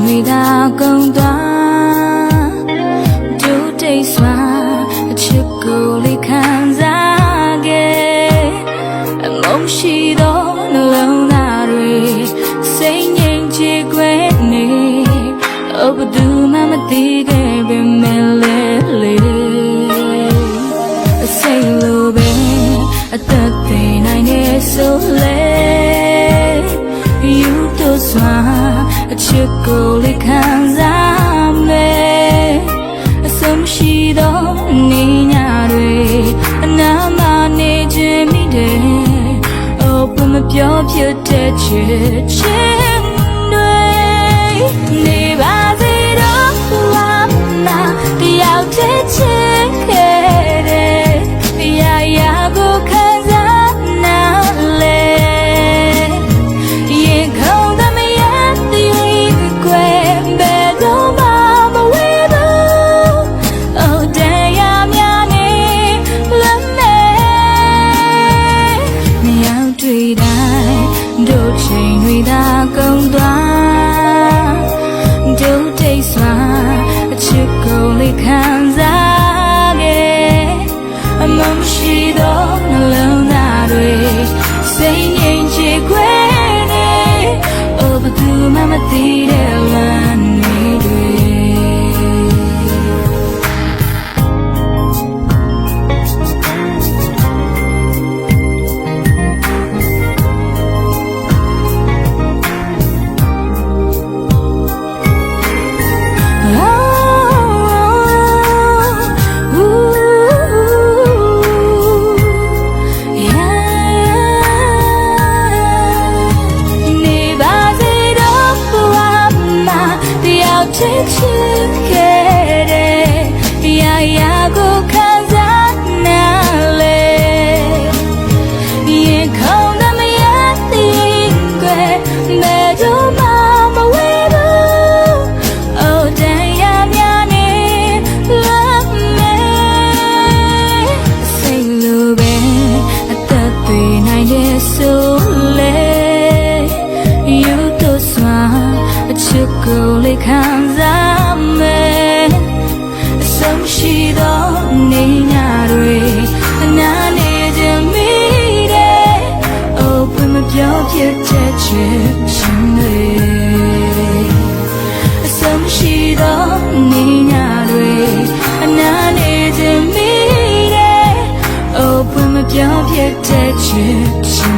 တွေသာကုန်သွားဒုတိတ်စွာအချစ်ကိုလေးခံစားခဲ့အမုန်းရှိသောနှလုံးသားတွေစိတ်ငြိမ်ချခွဲနေဘယ်သူမှမသိခဲ့ပေမဲ့လေစိတ်လိုပဲအသက်သေနိုင်နေဆိုလေယူတို့စွာအချစ်ကိုလေးခံစားမယ်အဆုံးရှိသောနေညတွေအနာမနေခြင်းမိတယ်ဘယ်မပြောဖြစ်တဲ့ချစ်ချင်းတွေနေပါစေတော့ဘာမှတယောက်တည်းချစ်ခဲ့တယ်ရာရာကိုခံစားနာလေရင်ခုန်သမရတဲ့ကွယ်ဘယ်တော့မှမဝေးဘူးအိုတရားများနေလက်နဲ့မရောက်တွေ့တိုင်းတို့ချိန်တွေသာကုန်သွားတို့တိတ်စွာအချစ်ကိုလေးခံစားခဲ့အမုန်းရှိသောနှလုံးသားတွေစိတ်ငြိမ်ချခွဲနေဘယ်သူမှမသိတဲ့လမ်းတွေချစ်ချစ်ခဲ့တဲ့ရာရာကိုခံစားနာလေရင်ခုန်သမရတဲ့ကွယ်ဘယ်တော့မှမဝေးဘူးအိုတရားများနေလက်မဲ့စိတ်လိုပဲအသက်သွေးနိုင်တဲ့ဆိုလေယူတို့စွာအချစ်ကိုလေးခံစားမယ်အဆုံးရှိသောနေညတွေအနာနေခြင်းမိတယ်ဘယ်မပြောဖြစ်တဲ့ချစ်ချင်းတွေအဆုံးရှိသောနေညတွေအနာနေခြင်းမိတယ်ဘယ်မပြောဖြစ်တဲ့ချစ်ချင်း